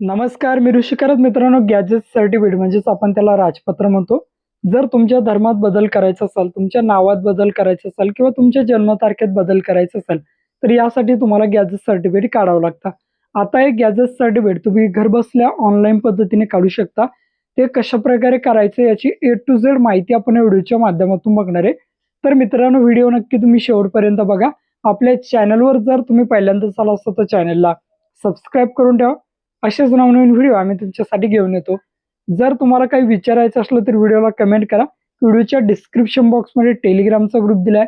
नमस्कार, मी ऋषिकरत मित्रांनो. Gadget certificate म्हणजेच आपण त्याला राजपत्र म्हणतो. जर तुमच्या धर्मात बदल करायचा असेल, तुमच्या नावात बदल करायचा असेल किंवा तुमच्या जन्मतारखेत बदल करायचा असेल, तर यासाठी तुम्हाला गॅजेट सर्टिफिकेट काढावं लागतं. आता हे गॅजेट सर्टिफिकेट तुम्ही घरबसल्या ऑनलाईन पद्धतीने काढू शकता. ते कशाप्रकारे करायचं याची ए टू झेड माहिती आपण या व्हिडिओच्या माध्यमातून बघणार आहे. तर मित्रांनो, व्हिडिओ नक्की तुम्ही शेवटपर्यंत बघा. आपल्या चॅनलवर जर तुम्ही पहिल्यांदाच आला असाल तर चॅनलला सबस्क्राईब करून ठेवा. असेच नवनवीन व्हिडिओ आम्ही तुमच्यासाठी घेऊन येतो. जर तुम्हाला काही विचारायचं असलं तर व्हिडिओला कमेंट करा. व्हिडिओच्या डिस्क्रिप्शन बॉक्समध्ये टेलिग्रामचा ग्रुप दिलाय.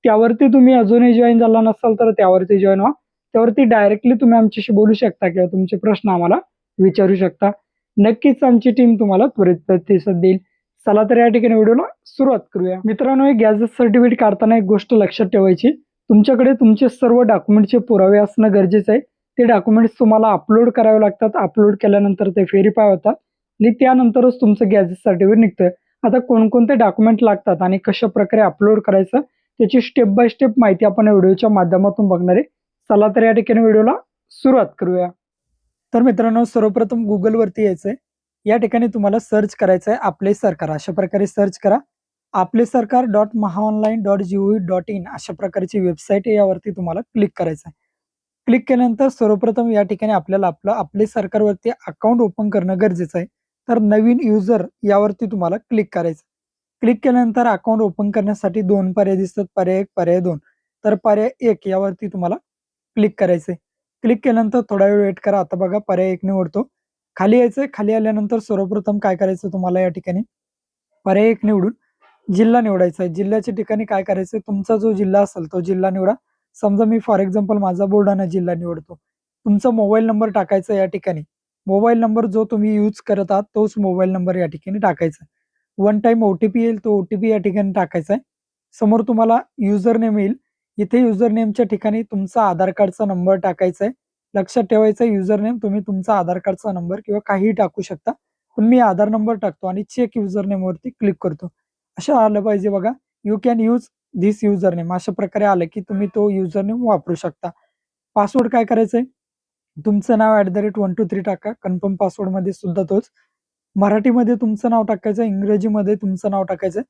त्यावरती तुम्ही अजूनही जॉईन झाला नसाल तर त्यावरती जॉईन व्हा. त्यावरती डायरेक्टली तुम्ही आमच्याशी बोलू शकता किंवा तुमचे प्रश्न आम्हाला विचारू शकता. नक्कीच आमची टीम तुम्हाला त्वरित प्रतिसाद देईल. चला तर या ठिकाणी व्हिडिओला सुरुवात करूया. मित्रांनो, हे गॅजेट सर्टिफिकेट काढताना एक गोष्ट लक्षात ठेवायची. तुमच्याकडे तुमचे सर्व डॉक्युमेंटचे पुरावे असणं गरजेचं आहे. ते डॉक्युमेंट्स तुम्हाला अपलोड करावे लागतात. अपलोड केल्यानंतर ते व्हेरिफाय होतात आणि त्यानंतरच तुमचं गॅजेट सर्टिफिकेट निघतं. आता कोणकोणते डॉक्युमेंट लागतात आणि कशा प्रकारे अपलोड करायचं त्याची स्टेप बाय स्टेप माहिती आपण या व्हिडिओच्या माध्यमातून बघणार आहे. चला तर या ठिकाणी व्हिडिओला सुरुवात करूया. तर मित्रांनो, सर्वप्रथम गुगलवरती यायचंय. या ठिकाणी तुम्हाला सर्च करायचं आहे आपले सरकार. अशा प्रकारे सर्च करा. आपले सरकार .महाऑनलाईन.gov.in अशा प्रकारची वेबसाईट आहे. यावरती तुम्हाला क्लिक करायचं आहे. क्लिक केल्यानंतर सर्वप्रथम या ठिकाणी आपल्याला आपले सरकारवरती अकाउंट ओपन करणं गरजेचं आहे. तर नवीन युजर यावरती तुम्हाला क्लिक करायचं. क्लिक केल्यानंतर अकाउंट ओपन करण्यासाठी दोन पर्याय दिसतात. पर्याय 1, पर्याय 2. तर पर्याय 1 यावरती तुम्हाला क्लिक करायचंय. क्लिक केल्यानंतर थोडा वेळ वेट करा. आता बघा पर्याय 1 निवडतो. खाली यायचंय. खाली आल्यानंतर सर्वप्रथम काय करायचं तुम्हाला या ठिकाणी पर्याय 1 निवडून जिल्हा निवडायचा आहे. जिल्ह्याच्या ठिकाणी काय करायचंय, तुमचा जो जिल्हा असेल तो जिल्हा निवडा. समजा मी फॉर एक्झाम्पल माझा बुलढाणा जिल्हा निवडतो. तुमचा मोबाईल नंबर टाकायचा या ठिकाणी. मोबाईल नंबर जो तुम्ही यूज करत आहात तोच मोबाईल नंबर या ठिकाणी टाकायचा. वन टाईम ओ-टी-पी येईल, तो ओ-टी-पी या ठिकाणी टाकायचा आहे. समोर तुम्हाला युजर नेम येईल. इथे युजर नेमच्या ठिकाणी तुमचा आधार कार्डचा नंबर टाकायचा आहे. लक्षात ठेवायचं, युजर नेम तुम्ही तुमचा आधार कार्डचा नंबर किंवा काहीही टाकू शकता. पण मी आधार नंबर टाकतो आणि चेक युजर नेमवरती क्लिक करतो. असं आलं पाहिजे बघा. You can use this user name अशा प्रकारे आलं की तुम्ही तो युजर नेम वापरू शकता. पासवर्ड काय करायचंय, तुमचं नाव @123 टाका. कन्फर्म पासवर्डमध्ये सुद्धा तोच. मराठीमध्ये तुमचं नाव टाकायचं, इंग्रजीमध्ये तुमचं नाव टाकायचं.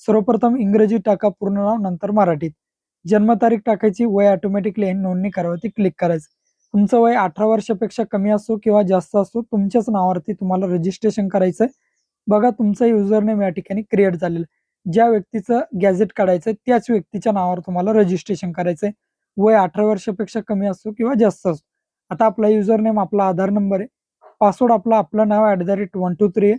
सर्वप्रथम इंग्रजी टाका पूर्ण नाव, नंतर मराठीत. जन्मतारीख टाकायची. वय ऑटोमॅटिकली नोंदणी करावरती क्लिक करायचं. तुमचं वय 18 वर्षापेक्षा कमी असो किंवा जास्त असो, तुमच्याच नावावरती तुम्हाला रजिस्ट्रेशन करायचंय. बघा तुमचं युजर नेम या ठिकाणी क्रिएट झालेलं. ज्या व्यक्तीचं गॅझेट काढायचंय त्याच व्यक्तीच्या नावावर तुम्हाला रजिस्ट्रेशन करायचंय. वय 18 वर्षापेक्षा कमी असो किंवा जास्त असो. आता आपला युजर नेम आपला आधार नंबर आहे. पासवर्ड आपलं नाव @123 आहे.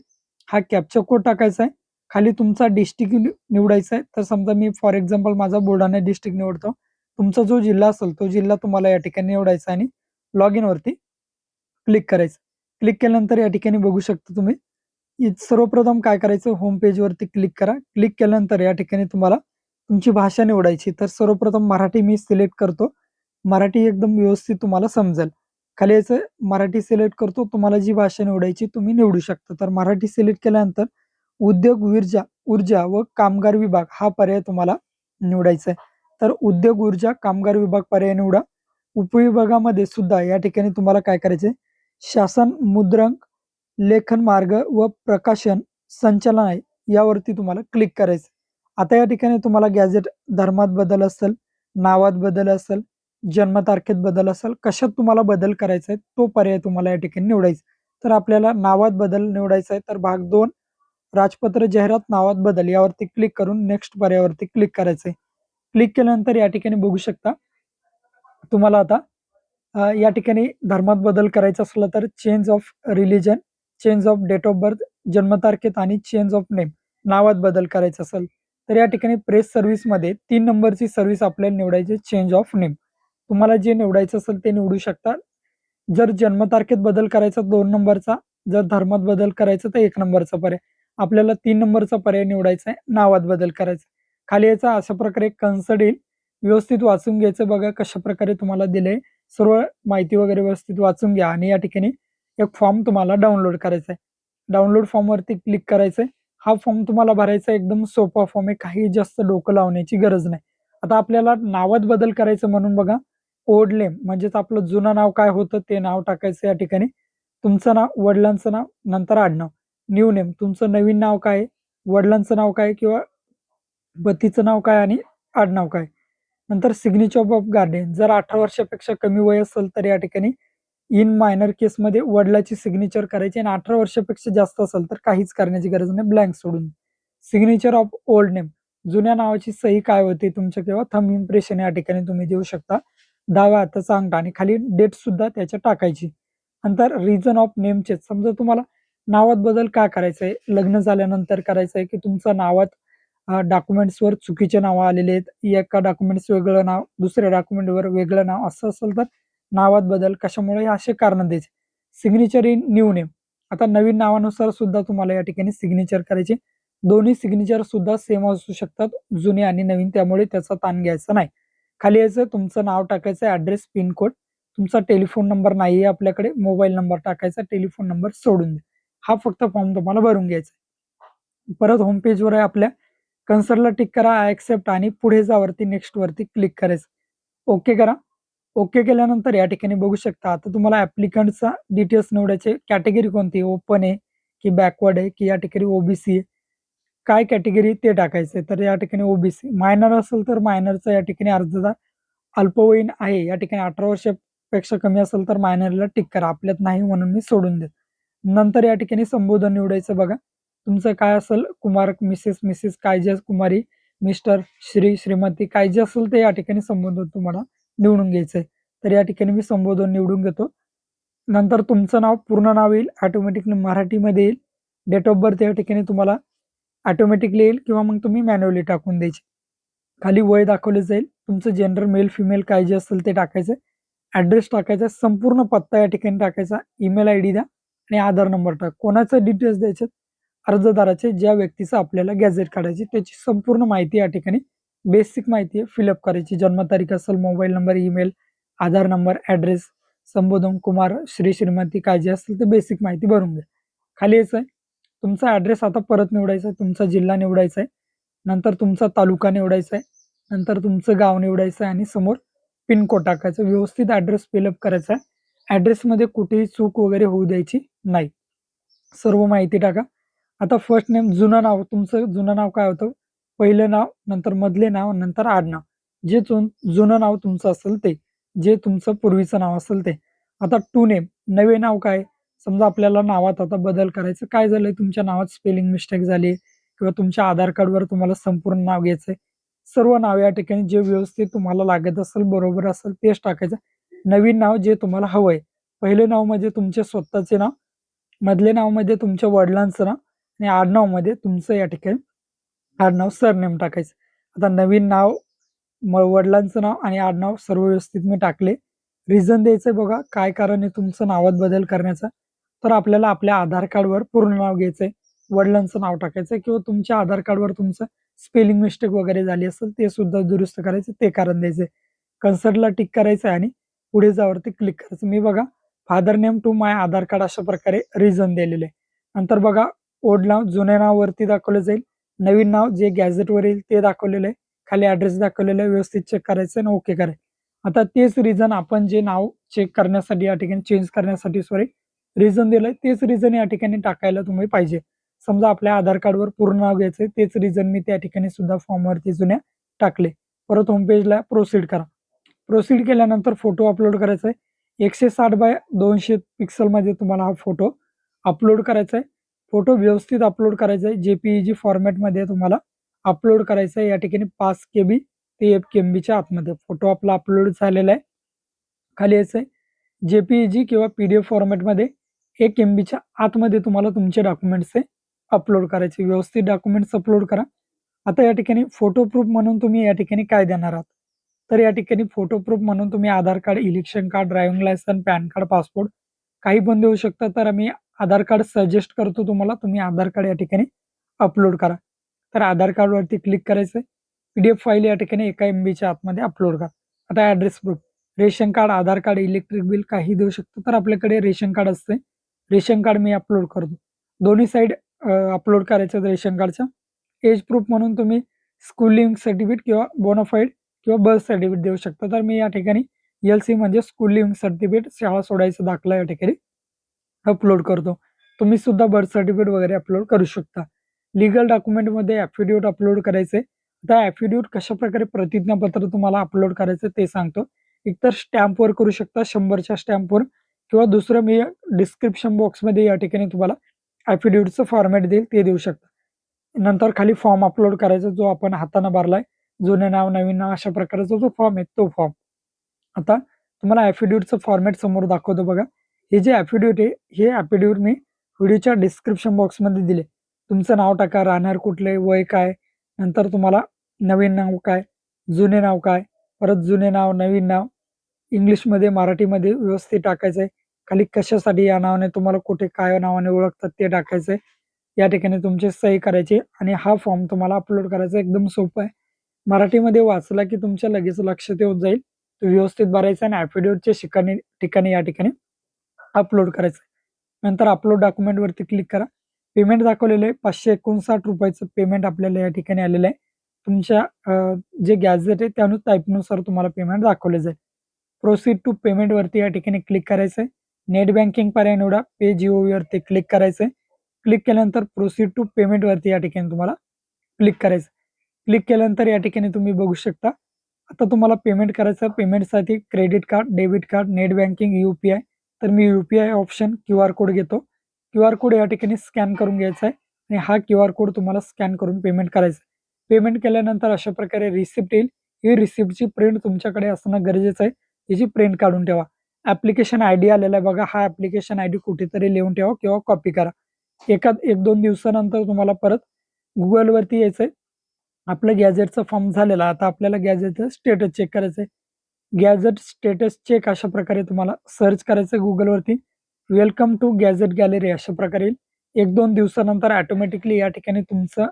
हा कॅप्चा कोड टाकायचा आहे. खाली तुमचा डिस्ट्रिक्ट निवडायचा आहे. तर समजा मी फॉर एक्झाम्पल माझा बुलढाणा डिस्ट्रिक्ट निवडतो. तुमचा जो जिल्हा असेल तो जिल्हा तुम्हाला या ठिकाणी निवडायचा आणि लॉग इन वरती क्लिक करायचं. क्लिक केल्यानंतर या ठिकाणी बघू शकता तुम्ही, सर्वप्रथम काय करायचं, होम पेजवरती क्लिक करा. क्लिक केल्यानंतर या ठिकाणी तुम्हाला तुमची भाषा निवडायची. तर सर्वप्रथम मराठी मी सिलेक्ट करतो. मराठी एकदम व्यवस्थित तुम्हाला समजेल. खाली यायचं, मराठी सिलेक्ट करतो. तुम्हाला जी भाषा निवडायची तुम्ही निवडू शकता. तर मराठी सिलेक्ट केल्यानंतर उद्योग, ऊर्जा व कामगार विभाग हा पर्याय तुम्हाला निवडायचा आहे. तर उद्योग, ऊर्जा, कामगार विभाग पर्याय निवडा. उपविभागामध्ये सुद्धा या ठिकाणी तुम्हाला काय करायचंय, शासन, मुद्रक, लेखन मार्ग व प्रकाशन संचालनालय यावरती तुम्हाला क्लिक करायचं. आता या ठिकाणी तुम्हाला गॅझेट धर्मात बदल असेल, नावात बदल असेल, जन्मतारखेत बदल असेल, कशात तुम्हाला बदल करायचा आहे तो पर्याय तुम्हाला या ठिकाणी निवडायचा. तर आपल्याला नावात बदल निवडायचा आहे. तर भाग 2 राजपत्र जाहिरात नावात बदल यावरती क्लिक करून नेक्स्ट पर्यायावरती क्लिक करायचंय. क्लिक केल्यानंतर या ठिकाणी बघू शकता तुम्हाला आता या ठिकाणी धर्मात बदल करायचा असला तर change of religion, change of date of birth, जन्मतारखेत आणि चेंज ऑफ नेम नावात बदल करायचा असेल तर या ठिकाणी प्रेस सर्व्हिसमध्ये 3 नंबरची सर्व्हिस आपल्याला निवडायची, चेंज ऑफ नेम. तुम्हाला जे निवडायचं असेल ते निवडू शकता. जर जन्मतारखेत बदल करायचा 2 नंबरचा, जर धर्मात बदल करायचा तर 1 नंबरचा पर्याय. आपल्याला 3 नंबरचा पर्याय निवडायचा आहे, नावात बदल करायचा. खाली याचा अशा प्रकारे कन्सर्ट येईल. व्यवस्थित वाचून घ्यायचं. बघा कशाप्रकारे तुम्हाला दिलंय. सर्व माहिती वगैरे व्यवस्थित वाचून घ्या आणि या ठिकाणी एक फॉर्म तुम्हाला डाउनलोड करायचा आहे. डाउनलोड फॉर्मवरती क्लिक करायचंय. हा फॉर्म तुम्हाला भरायचा एकदम सोपा फॉर्म आहे. काही जास्त डोकं लावण्याची गरज नाही. आता आपल्याला नावात बदल करायचं म्हणून बघा, ओल्ड नेम म्हणजेच आपलं जुनं नाव काय होतं ते नाव टाकायचं या ठिकाणी. तुमचं नाव, वडिलांचं नाव, नंतर आडनाव. न्यू नेम तुमचं नवीन नाव काय आहे, वडिलांचं नाव काय किंवा पतीचं नाव काय आणि आडनाव काय. नंतर सिग्नेचर ऑफ गार्डियन जर 18 वर्षापेक्षा कमी वय असेल तर या ठिकाणी इन मायनर केसमध्ये वडिलाची सिग्नेचर करायची आणि 18 वर्षापेक्षा जास्त असेल तर काहीच करण्याची गरज नाही, ब्लँक सोडून. सिग्नेचर ऑफ ओल्ड नेम जुन्या नावाची सही काय होती तुमच्या किंवा थंब इम्प्रेशन या ठिकाणी तुम्ही देऊ शकता. डाव्या हाताचा अंगठा आणि खाली डेट सुद्धा त्याच्या टाकायची. नंतर रिझन ऑफ नेम चेंज समजा तुम्हाला नावात बदल का करायचा आहे, लग्न झाल्यानंतर करायचं आहे की तुमचं नावात डॉक्युमेंट्सवर चुकीचे नावं आलेले आहेत, एका डॉक्युमेंट्स वेगळं नाव, दुसऱ्या डॉक्युमेंटवर वेगळं नाव असं असेल तर नावात बदल कशामुळे असे कारण द्यायचे. सिग्नेचर इन न्यू नेम आता नवीन नावानुसार सुद्धा तुम्हाला या ठिकाणी सिग्नेचर करायचे. दोन्ही सिग्नेचर सुद्धा सेम असू शकतात, जुने आणि नवीन, त्यामुळे त्याचा ताण घ्यायचा नाही. खाली यायचं तुमचं नाव टाकायचं, ऍड्रेस, पिन कोड, तुमचा टेलिफोन नंबर नाहीये आपल्याकडे, मोबाईल नंबर टाकायचा, टेलिफोन नंबर सोडून द्या. हा फक्त फॉर्म तुम्हाला भरून घ्यायचा. परत होम पेजवर आहे आपल्या, कन्सर्नला टिक करा, आय एक्सेप्ट आणि पुढे जा वरती नेक्स्ट वरती क्लिक करायचं. ओके करा. ओके केल्यानंतर या ठिकाणी बघू शकता आता तुम्हाला ऍप्लिकंटचा डिटेल्स निवडायचे. कॅटेगरी कोणती, ओपन आहे की बॅकवर्ड आहे की या ठिकाणी ओबीसी आहे, काय कॅटेगरी ते टाकायचे. तर या ठिकाणी ओबीसी. मायनर असेल तर मायनरचा या ठिकाणी अर्जदार अल्पवयीन आहे या ठिकाणी 18 वर्षापेक्षा कमी असेल तर मायनरला टिक करा, आपल्यात नाही म्हणून मी सोडून देतो. नंतर या ठिकाणी संबोधन निवडायचं बघा, तुमचं काय असेल, कुमार, मिसेस काय जे कुमारी, मिस्टर, श्री, श्रीमती काय जे असेल ते या ठिकाणी संबोधन तुम्हाला निवडून घ्यायचंय. तर या ठिकाणी मी संबोधन निवडून घेतो. नंतर तुमचं नाव पूर्ण नाव येईल, ऑटोमॅटिकली मराठीमध्ये येईल. डेट ऑफ बर्थ या ठिकाणी तुम्हाला ऑटोमॅटिकली येईल किंवा मग तुम्ही मॅन्युअली टाकून द्यायचे. खाली वय दाखवले जाईल, तुमचं जेंडर मेल फिमेल काय जे असेल ते टाकायचं. ऍड्रेस टाकायचा, संपूर्ण पत्ता या ठिकाणी टाकायचा, ईमेल आयडी द्या आणि आधार नंबर टाक. कोणाचं डिटेल्स द्यायचे, अर्जदाराचे, ज्या व्यक्तीचं आपल्याला गॅझेट काढायची त्याची संपूर्ण माहिती या ठिकाणी बेसिक माहिती आहे फिलअप करायची. जन्मतारीख असेल, मोबाईल नंबर, ईमेल, आधार नंबर, ऍड्रेस, संबोधन, कुमार, श्री, श्रीमती काय जे असेल ते बेसिक माहिती भरून घ्या. खाली यायचं आहे तुमचा ऍड्रेस आता परत निवडायचा आहे, तुमचा जिल्हा निवडायचा आहे, नंतर तुमचा तालुका निवडायचा आहे, नंतर तुमचं गाव निवडायचं आहे आणि समोर पिन कोड टाकायचा. व्यवस्थित ऍड्रेस फिलअप करायचा आहे. ऍड्रेसमध्ये कुठेही चूक वगैरे होऊ द्यायची नाही. सर्व माहिती टाका. आता फर्स्ट नेम, जुनं नाव, तुमचं जुनं नाव काय होतं, पहिलं नाव, नंतर मधले नाव, नंतर आडनाव. जे जुनं नाव तुमचं असेल ते, जे तुमचं पूर्वीचं नाव असेल ते. आता टू नेम, नवे नाव काय, समजा आपल्याला नावात आता बदल करायचं, काय झालंय तुमच्या नावात स्पेलिंग मिस्टेक झाली किंवा तुमच्या आधार कार्डवर तुम्हाला संपूर्ण नाव घ्यायचंय, सर्व नाव या ठिकाणी जे व्यवस्थित तुम्हाला लागत असेल, बरोबर असेल तेच टाकायचं. नवीन नाव जे तुम्हाला हवंय, पहिले नाव म्हणजे तुमचे स्वतःचे नाव, मधले नाव मध्ये तुमच्या वडिलांचं नाव आणि आडनाव मध्ये तुमचं या ठिकाणी आडनाव, सरनेम टाकायचं. आता नवीन नाव, वडिलांचं नाव आणि आडनाव सर्व व्यवस्थित मी टाकले. रिझन द्यायचंय बघा, काय कारण आहे तुमचं नावात बदल करण्याचा, तर आपल्याला आपल्या आधार कार्डवर पूर्ण नाव घ्यायचंय, वडिलांचं नाव टाकायचंय किंवा तुमच्या आधार कार्डवर तुमचं स्पेलिंग मिस्टेक वगैरे झाली असेल ते सुद्धा दुरुस्त करायचं, ते कारण द्यायचंय. कन्सर्टला टिक करायचं आणि पुढे जावरती क्लिक करायचं. मी बघा father name to my Aadhaar card अशा प्रकारे रिझन दिलेले आहे. नंतर बघा ओल्ड नाव जुन्या नावावरती दाखवलं जाईल, नवीन नाव जे गॅझेटवर येईल ते दाखवलेलं आहे, खाली ऍड्रेस दाखवलेला आहे, व्यवस्थित चेक करायचं आणि ओके करायचं. आता तेच रिझन आपण जे नाव चेक करण्यासाठी या ठिकाणी चेंज करण्यासाठी रिझन दिलंय तेच रिझन या ठिकाणी टाकायला तुम्ही पाहिजे. समजा आपल्या आधार कार्डवर पूर्ण नाव घ्यायचंय, तेच रिझन मी त्या ठिकाणी सुद्धा फॉर्मवरती जुन्या टाकले. परत होम पेजला प्रोसीड करा. प्रोसीड केल्यानंतर फोटो अपलोड करायचा आहे. 160 बाय 200 पिक्सलमध्ये तुम्हाला हा फोटो अपलोड करायचा आहे. फोटो व्यवस्थित अपलोड करायचा आहे, जेपीईजी फॉर्मॅटमध्ये तुम्हाला अपलोड करायचा आहे. या ठिकाणी 5 KB ते 1 MBच्या आतमध्ये फोटो आपला अपलोड झालेला आहे. खाली यायचं आहे, जेपीईजी किंवा PDF फॉर्मॅटमध्ये 1 MBच्या आतमध्ये तुम्हाला तुमचे डॉक्युमेंट्स अपलोड करायचे. व्यवस्थित डॉक्युमेंट्स अपलोड करा. आता या ठिकाणी फोटो प्रूफ म्हणून तुम्ही या ठिकाणी काय देणार आहात, तर या ठिकाणी फोटो प्रूफ म्हणून तुम्ही Aadhaar card, election card, driving licence, PAN card, passport काही पण देऊ शकता. तर आम्ही आधार कार्ड सजेस्ट करतो तुम्हाला, तुम्ही आधार कार्ड या ठिकाणी अपलोड करा. तर आधार कार्डवरती क्लिक करायचं, PDF फाईल या ठिकाणी 1 MBच्या आतमध्ये अपलोड करा. आता ऍड्रेस प्रूफ, रेशन कार्ड, आधार कार्ड, इलेक्ट्रिक बिल काही देऊ शकतो. तर आपल्याकडे रेशन कार्ड असते, रेशन कार्ड मी अपलोड करतो. दोन्ही साईड अपलोड करायचं रेशन कार्डच्या. एज प्रूफ म्हणून तुम्ही स्कूल लिव्हिंग सर्टिफिकेट किंवा बोनाफाईड किंवा बर्थ सर्टिफिकेट देऊ शकता. तर मी या ठिकाणी LC म्हणजे स्कूल लिव्हिंग सर्टिफिकेट, शाळा सोडायचा दाखला या ठिकाणी अपलोड करतो. तुम्ही सुद्धा बर्थ सर्टिफिकेट वगैरे अपलोड करू शकता. लीगल डॉक्युमेंटमध्ये ॲफिडेव्हिट अपलोड करायचे. आता ॲफिडेव्हिट कशाप्रकारे प्रतिज्ञापत्र तुम्हाला अपलोड करायचं ते सांगतो. एकतर स्टॅम्पवर करू शकता 100च्या स्टॅम्पवर किंवा दुसरं मी डिस्क्रिप्शन बॉक्समध्ये या ठिकाणी तुम्हाला ॲफिडेव्हिटचं फॉर्मॅट देईल ते देऊ शकता. नंतर खाली फॉर्म अपलोड करायचा जो आपण हाताने भरलाय. जुनं नाव, नवीन नाव अशा प्रकारचा जो फॉर्म आहे तो फॉर्म. आता तुम्हाला ॲफिडेव्हिटचं फॉर्मॅट समोर दाखवतो बघा. हे जे ॲफिडेव्हिट आहे, हे ॲफिडेव्हिट मी व्हिडिओच्या डिस्क्रिप्शन बॉक्समध्ये दिले. तुमचं नाव टाका, राहणार कुठले, वय काय, नंतर तुम्हाला नवीन नाव काय, जुने नाव काय, परत जुने नाव, नवीन नाव, इंग्लिशमध्ये, मराठीमध्ये व्यवस्थित टाकायचं आहे. खाली कशासाठी या नावाने तुम्हाला कुठे काय नावाने ओळखतात ते टाकायचं आहे. या ठिकाणी तुमची सही करायची आणि हा फॉर्म तुम्हाला अपलोड करायचा एकदम सोपं आहे. मराठीमध्ये वाचला की तुमच्या लगेच लक्षात येऊन जाईल. तो व्यवस्थित भरायचा आणि ॲफिडेव्हिटच्या ठिकाणी या ठिकाणी अपलोड करायचं. नंतर अपलोड डॉक्युमेंटवरती क्लिक करा. पेमेंट दाखवलेलं आहे ₹559 पेमेंट आपल्याला या ठिकाणी आलेलं आहे. तुमच्या जे गॅझेट आहे त्या टाईपनुसार तुम्हाला पेमेंट दाखवलं जाईल. प्रोसीड टू पेमेंटवरती या ठिकाणी क्लिक करायचं आहे. नेट बँकिंग पर्याय निवडा. पे जीओव्हीवरती क्लिक करायचं आहे. क्लिक केल्यानंतर प्रोसीड टू पेमेंटवरती या ठिकाणी तुम्हाला क्लिक करायचं. क्लिक केल्यानंतर या ठिकाणी तुम्ही बघू शकता. आता तुम्हाला पेमेंट करायचं. पेमेंटसाठी credit card, debit card, net banking, UPI. तर मी UPI ऑप्शन QR कोड घेतो. QR कोड या ठिकाणी स्कॅन करून घ्यायचा आहे आणि हा QR कोड तुम्हाला स्कॅन करून पेमेंट करायचं आहे. पेमेंट केल्यानंतर अशा प्रकारे रिसिप्ट येईल. ही रिसिप्टची प्रिंट तुमच्याकडे असणं गरजेचं आहे. याची प्रिंट काढून ठेवा. ॲप्लिकेशन आयडी आलेला आहे बघा. हा ॲप्लिकेशन आयडी कुठेतरी लिहून ठेवा किंवा कॉपी करा. 1-2 दिवसानंतर तुम्हाला परत Googleवरती यायचंय. आपलं गॅझेटचा फॉर्म झालेला. आता आपल्याला गॅझेटचं स्टेटस चेक करायचं आहे. गॅझेट स्टेटस चेक अशा प्रकारे तुम्हाला सर्च करायचं Googleवरती. वेलकम टू गॅझेट गॅलरी अशा प्रकारे येईल. 1-2 दिवसानंतर ऑटोमॅटिकली या ठिकाणी तुमचं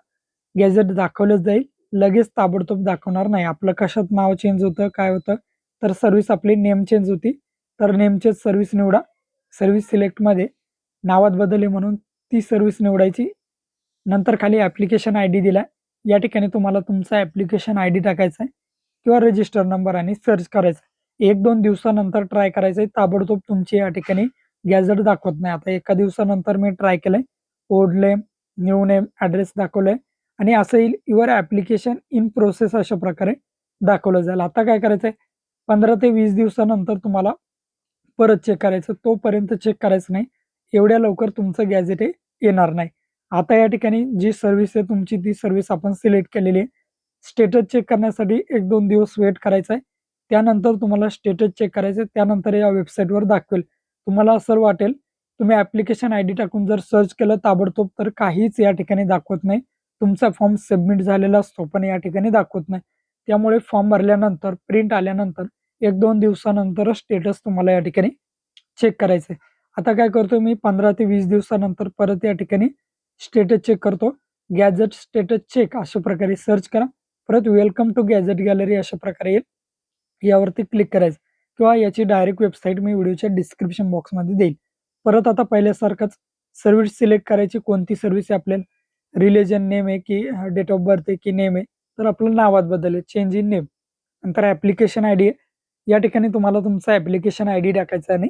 गॅझेट दाखवलंच जाईल. लगेच ताबडतोब दाखवणार नाही. आपलं कशात नाव चेंज होतं, काय होतं, तर सर्व्हिस आपली नेम चेंज होती. तर नेम चेंज सर्व्हिस निवडा. सर्व्हिस सिलेक्टमध्ये नावात बदल आहे म्हणून ती सर्व्हिस निवडायची. नंतर खाली ॲप्लिकेशन आयडी दिलाय. या ठिकाणी तुम्हाला तुमचा ॲप्लिकेशन आयडी टाकायचा आहे किंवा रजिस्टर नंबर आणि सर्च करायचं. 1-2 दिवसानंतर ट्राय करायचं आहे. ताबडतोब तुमची या ठिकाणी गॅझेट दाखवत नाही. आता एका दिवसानंतर मी ट्राय केलंय. Old name, new name, address दाखवलंय आणि असं येईल युअर ॲप्लिकेशन इन प्रोसेस अशा प्रकारे दाखवलं जाईल. आता काय करायचंय 15 ते 20 दिवसानंतर तुम्हाला परत चेक करायचं. तोपर्यंत चेक करायचं नाही. एवढ्या लवकर तुमचं गॅझेट हे येणार नाही. आता या ठिकाणी जी सर्व्हिस आहे तुमची ती सर्व्हिस आपण सिलेक्ट केलेली आहे. स्टेटस चेक करण्यासाठी 1-2 दिवस वेट करायचा आहे. त्यानंतर तुम्हाला स्टेटस चेक करायचं आहे. त्यानंतर या वेबसाईटवर दाखवेल. तुम्हाला असं वाटेल तुम्ही ॲप्लिकेशन आयडी टाकून जर सर्च केलं ताबडतोब तर काहीच या ठिकाणी दाखवत नाही. तुमचा फॉर्म सबमिट झालेला असतो पण या ठिकाणी दाखवत नाही. त्यामुळे फॉर्म भरल्यानंतर प्रिंट आल्यानंतर 1-2 दिवसानंतरच स्टेटस तुम्हाला या ठिकाणी चेक करायचं आहे. आता काय करतोय मी 15 ते 20 दिवसानंतर परत या ठिकाणी स्टेटस चेक करतो. गॅझेट स्टेटस चेक अशा प्रकारे सर्च करा. परत वेलकम टू गॅझेट गॅलरी अशा प्रकारे येईल. यावरती क्लिक करायचं किंवा याची डायरेक्ट वेबसाईट मी व्हिडिओच्या डिस्क्रिप्शन बॉक्समध्ये देईल. परत आता पहिल्यासारखंच सर्व्हिस सिलेक्ट करायची. कोणती सर्व्हिस आहे आपल्याला, रिलिजन नेम आहे की डेट ऑफ बर्थ आहे की नेम आहे, तर आपलं नावात बदल आहे, चेंज इन नेम. नंतर ॲप्लिकेशन आयडी आहे. या ठिकाणी तुम्हाला तुमचा ॲप्लिकेशन आयडी टाकायचा आणि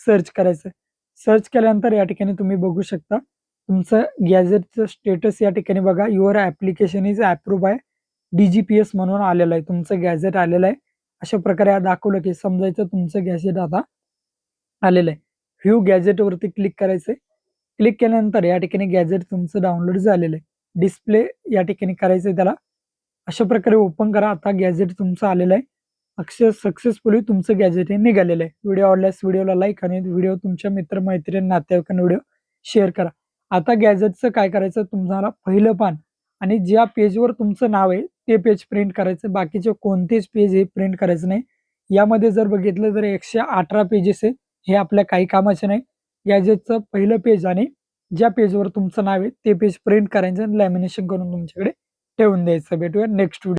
सर्च करायचं. सर्च केल्यानंतर या ठिकाणी तुम्ही बघू शकता तुमचं गॅझेटचं स्टेटस या ठिकाणी बघा. Your application is approve by DGPS म्हणून आलेलं आहे. तुमचं गॅझेट आलेलं आहे. अशा प्रकारे दाखवलं की समजायचं तुमचं गॅझेट आता आलेलं आहे. व्ह्यू गॅझेटवरती क्लिक करायचंय. क्लिक केल्यानंतर या ठिकाणी गॅझेट तुमचं डाउनलोड झालेलं आहे. डिस्प्ले या ठिकाणी करायचंय त्याला. अशा प्रकारे ओपन करा. आता गॅझेट तुमचं आलेलं आहे. सक्सेसफुली तुमचं गॅझेट हे निघालेलं आहे. व्हिडिओ आवडल्यास व्हिडिओला लाईक आणि व्हिडिओ तुमच्या मित्र-मैत्रीण, नातेवाईकांना व्हिडिओ शेअर करा. आता गॅझेटचं काय करायचं तुम्हाला पहिलं पान आणि ज्या पेजवर तुमचं नाव आहे ते पेज प्रिंट करायचं. बाकीचे कोणतेच पेज हे प्रिंट करायचं नाही. यामध्ये जर बघितलं तर 118 पेजेस आहे. हे आपल्या काही कामाचे नाही. गॅझेटचं पहिलं पेज आणि ज्या पेजवर तुमचं नाव आहे ते पेज प्रिंट करायचं आणि लॅमिनेशन करून तुमच्याकडे ठेवून द्यायचं. भेटूया नेक्स्ट व्हिडिओ.